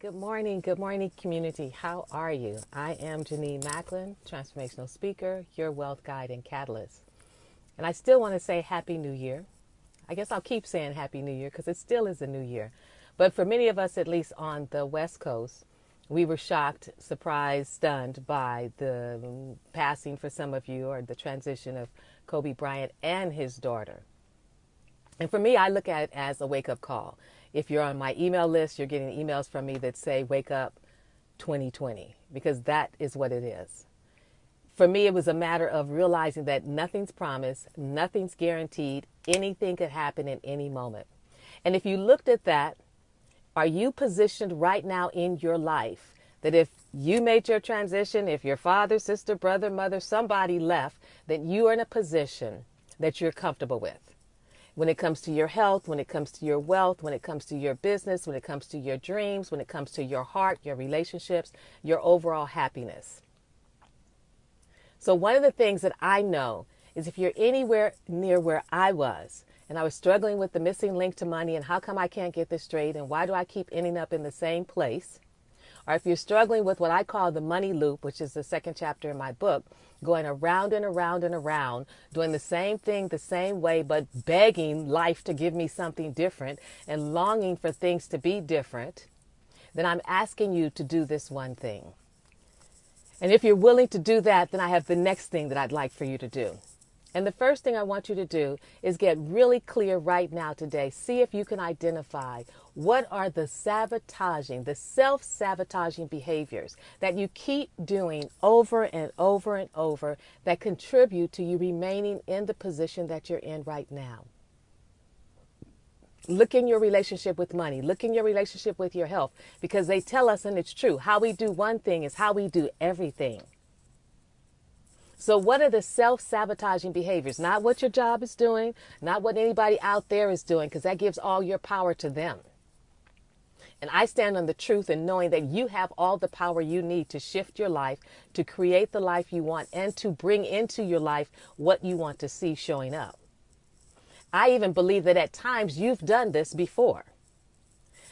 Good morning, community. How are you? I am Janine Macklin, transformational speaker, your wealth guide and catalyst. And I still want to say Happy New Year. I guess I'll keep saying Happy New Year because it still is a new year. But for many of us, at least on the West Coast, we were shocked, surprised, stunned by the passing for some of you or the transition of Kobe Bryant and his daughter. And for me, I look at it as a wake-up call. If you're on my email list, you're getting emails from me that say, wake up 2020, because that is what it is. For me, it was a matter of realizing that nothing's promised, nothing's guaranteed, anything could happen in any moment. And if you looked at that, are you positioned right now in your life that if you made your transition, if your father, sister, brother, mother, somebody left, that you are in a position that you're comfortable with? When it comes to your health, when it comes to your wealth, when it comes to your business, when it comes to your dreams, when it comes to your heart, your relationships, your overall happiness. So one of the things that I know is if you're anywhere near where I was, and I was struggling with the missing link to money and how come I can't get this straight and why do I keep ending up in the same place? Or if you're struggling with what I call the money loop, which is the second chapter in my book, going around and around and around, doing the same thing the same way, but begging life to give me something different and longing for things to be different, then I'm asking you to do this one thing. And if you're willing to do that, then I have the next thing that I'd like for you to do. And the first thing I want you to do is get really clear right now today. See if you can identify what are the sabotaging, the self-sabotaging behaviors that you keep doing over and over and over that contribute to you remaining in the position that you're in right now. Look in your relationship with money. Look in your relationship with your health, because they tell us, and it's true, how we do one thing is how we do everything. So what are the self-sabotaging behaviors? Not what your job is doing, not what anybody out there is doing, because that gives all your power to them. And I stand on the truth and knowing that you have all the power you need to shift your life, to create the life you want, and to bring into your life what you want to see showing up. I even believe that at times you've done this before.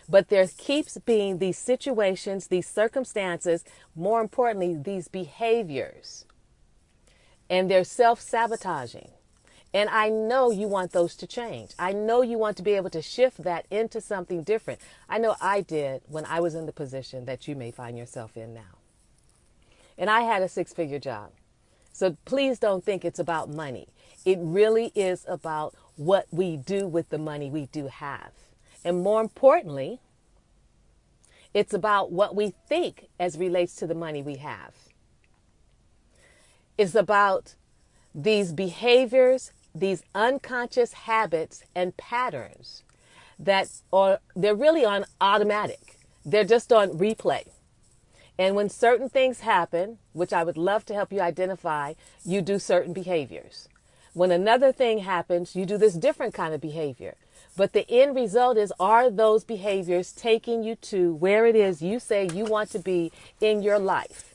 But there keeps being these situations, these circumstances, more importantly, these behaviors. And they're self-sabotaging. And I know you want those to change. I know you want to be able to shift that into something different. I know I did when I was in the position that you may find yourself in now. And I had a six-figure job. So please don't think it's about money. It really is about what we do with the money we do have. And more importantly, it's about what we think as relates to the money we have. It's about these behaviors, these unconscious habits and patterns that they're really on automatic. They're just on replay. And when certain things happen, which I would love to help you identify, you do certain behaviors. When another thing happens, you do this different kind of behavior. But the end result is, are those behaviors taking you to where it is you say you want to be in your life?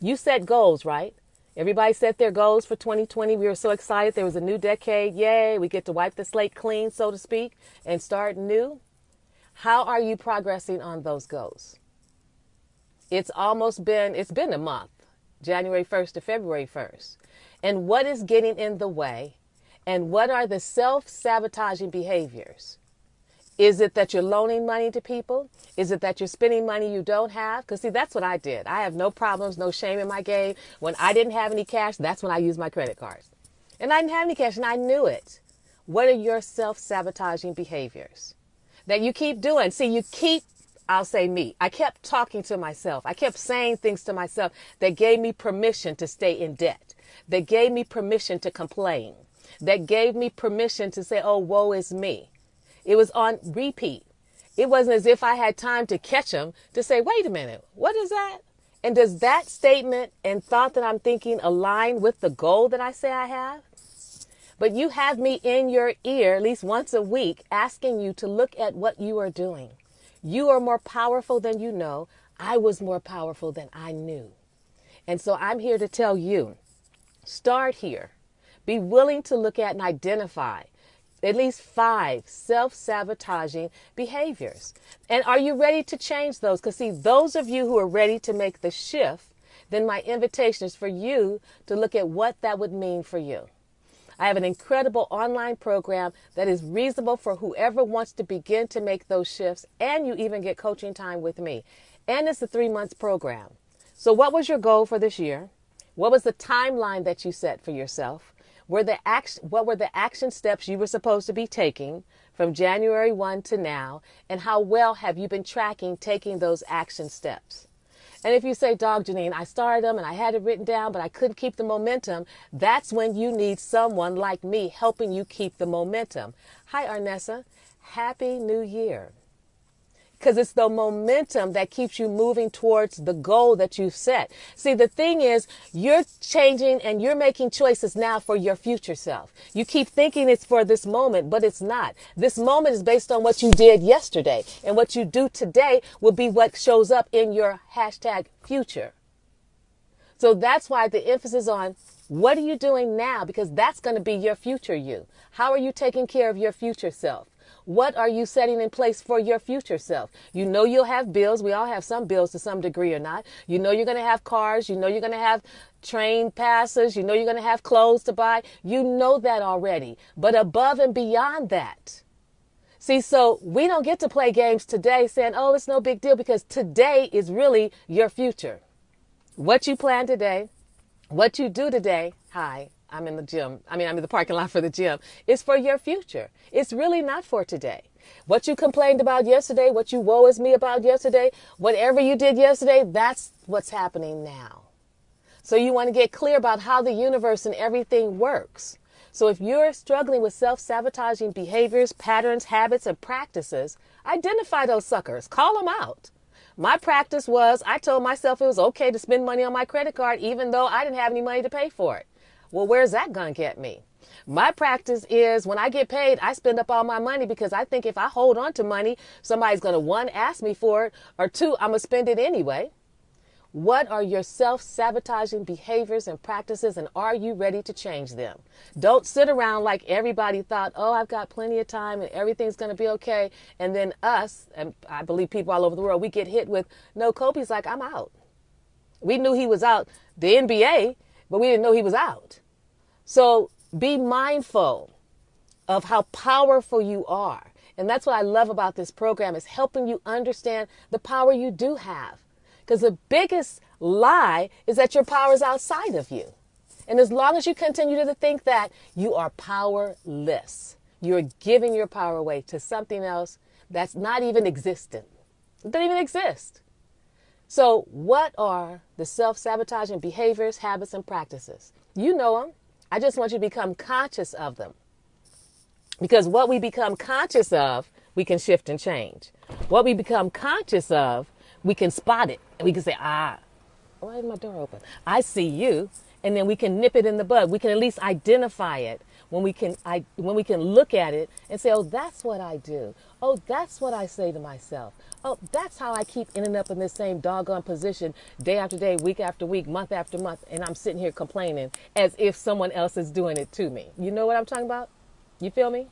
You set goals, right? Everybody set their goals for 2020. We were so excited. There was a new decade. Yay. We get to wipe the slate clean, so to speak, and start new. How are you progressing on those goals? It's been a month, January 1st to February 1st. And what is getting in the way? And what are the self-sabotaging behaviors? Is it that you're loaning money to people? Is it that you're spending money you don't have? Because see, that's what I did. I have no problems, no shame in my game. When I didn't have any cash, that's when I used my credit cards. And I didn't have any cash and I knew it. What are your self-sabotaging behaviors that you keep doing? See, I'll say me. I kept talking to myself. I kept saying things to myself that gave me permission to stay in debt, that gave me permission to complain, that gave me permission to say, oh, woe is me. It was on repeat. It wasn't as if I had time to catch them to say, wait a minute, what is that? And does that statement and thought that I'm thinking align with the goal that I say I have? But you have me in your ear at least once a week asking you to look at what you are doing. You are more powerful than you know. I was more powerful than I knew. And so I'm here to tell you, start here. Be willing to look at and identify at least 5 self-sabotaging behaviors. And are you ready to change those? Because see, those of you who are ready to make the shift, then my invitation is for you to look at what that would mean for you. I have an incredible online program that is reasonable for whoever wants to begin to make those shifts, and you even get coaching time with me. And it's a 3-month program. So what was your goal for this year? What was the timeline that you set for yourself? What were the action steps you were supposed to be taking from January 1 to now? And how well have you been tracking taking those action steps? And if you say, Dog Janine, I started them and I had it written down, but I couldn't keep the momentum, that's when you need someone like me helping you keep the momentum. Hi, Arnessa. Happy New Year. Because it's the momentum that keeps you moving towards the goal that you've set. See, the thing is, you're changing and you're making choices now for your future self. You keep thinking it's for this moment, but it's not. This moment is based on what you did yesterday. And what you do today will be what shows up in your #future. So that's why the emphasis on what are you doing now? Because that's going to be your future you. How are you taking care of your future self? What are you setting in place for your future self? You know you'll have bills. We all have some bills to some degree or not. You know you're going to have cars. You know you're going to have train passes. You know you're going to have clothes to buy. You know that already. But above and beyond that. See, so we don't get to play games today saying, oh, it's no big deal, because today is really your future. What you plan today, what you do today, I'm in the gym. I'm in the parking lot for the gym. It's for your future. It's really not for today. What you complained about yesterday, what you woe is me about yesterday, whatever you did yesterday, that's what's happening now. So you want to get clear about how the universe and everything works. So if you're struggling with self-sabotaging behaviors, patterns, habits, and practices, identify those suckers. Call them out. My practice was I told myself it was okay to spend money on my credit card even though I didn't have any money to pay for it. Well, where's that going to get me? My practice is when I get paid, I spend up all my money because I think if I hold on to money, somebody's going to, 1, ask me for it, or 2, I'm going to spend it anyway. What are your self-sabotaging behaviors and practices, and are you ready to change them? Don't sit around like everybody thought, oh, I've got plenty of time and everything's going to be okay. And then us, and I believe people all over the world, we get hit with, no, Kobe's like, I'm out. We knew he was out the NBA, but we didn't know he was out. So be mindful of how powerful you are. And that's what I love about this program, is helping you understand the power you do have. Because the biggest lie is that your power is outside of you. And as long as you continue to think that, you are powerless. You're giving your power away to something else that's not even existent. It doesn't even exist. So what are the self-sabotaging behaviors, habits, and practices? You know them. I just want you to become conscious of them. Because what we become conscious of, we can shift and change. What we become conscious of, we can spot it. And we can say, why is my door open? I see you. And then we can nip it in the bud. We can at least identify it when we can look at it and say, oh, that's what I do. Oh, that's what I say to myself. Oh, that's how I keep ending up in this same doggone position day after day, week after week, month after month. And I'm sitting here complaining as if someone else is doing it to me. You know what I'm talking about? You feel me?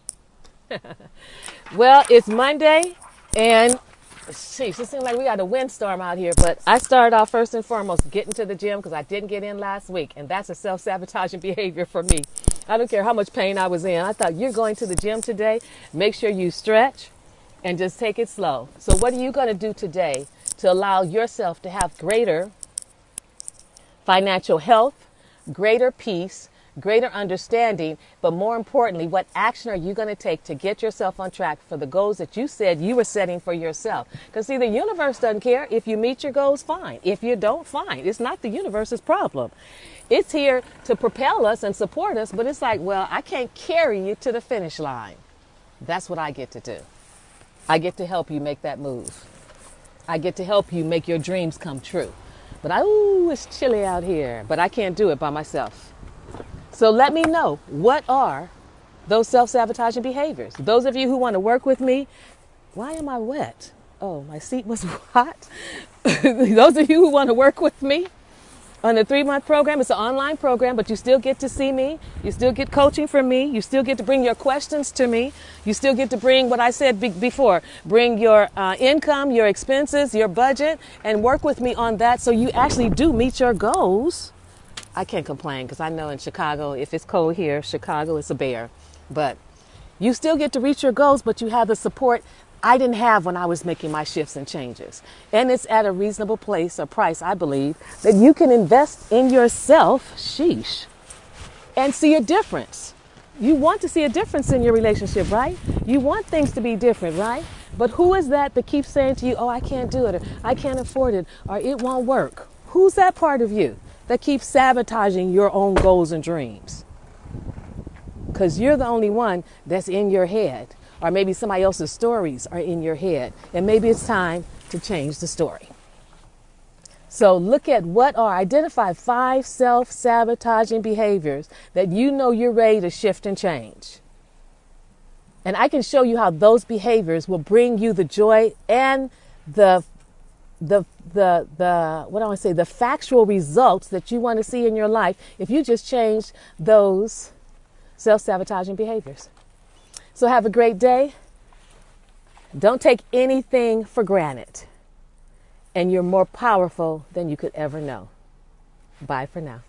Well, it's Monday, and sheesh, it seems like we got a windstorm out here, but I started off first and foremost getting to the gym because I didn't get in last week, and that's a self-sabotaging behavior for me. I don't care how much pain I was in. I thought, you're going to the gym today, make sure you stretch and just take it slow. So what are you going to do today to allow yourself to have greater financial health, greater peace, greater understanding, but more importantly, what action are you going to take to get yourself on track for the goals that you said you were setting for yourself? Because see, the universe doesn't care. If you meet your goals, fine. If you don't, fine. It's not the universe's problem. It's here to propel us and support us, but it's like, well, I can't carry you to the finish line. That's what I get to do. I get to help you make that move. I get to help you make your dreams come true. But it's chilly out here, but I can't do it by myself. So let me know, what are those self-sabotaging behaviors? Those of you who want to work with me, why am I wet? Oh, my seat was hot. Those of you who want to work with me, On the 3-month program, it's an online program, but you still get to see me. You still get coaching from me. You still get to bring your questions to me. You still get to bring what I said before. Bring your income, your expenses, your budget, and work with me on that so you actually do meet your goals. I can't complain because I know in Chicago, if it's cold here, Chicago is a bear. But you still get to reach your goals, but you have the support I didn't have when I was making my shifts and changes. And it's at a reasonable place or price, I believe, that you can invest in yourself, sheesh, and see a difference. You want to see a difference in your relationship, right? You want things to be different, right? But who is that keeps saying to you, oh, I can't do it, or I can't afford it, or it won't work? Who's that part of you that keeps sabotaging your own goals and dreams? Because you're the only one that's in your head. Or maybe somebody else's stories are in your head. And maybe it's time to change the story. So look at identify 5 self-sabotaging behaviors that you know you're ready to shift and change. And I can show you how those behaviors will bring you the joy and the factual results that you want to see in your life if you just change those self-sabotaging behaviors. So have a great day. Don't take anything for granted. And you're more powerful than you could ever know. Bye for now.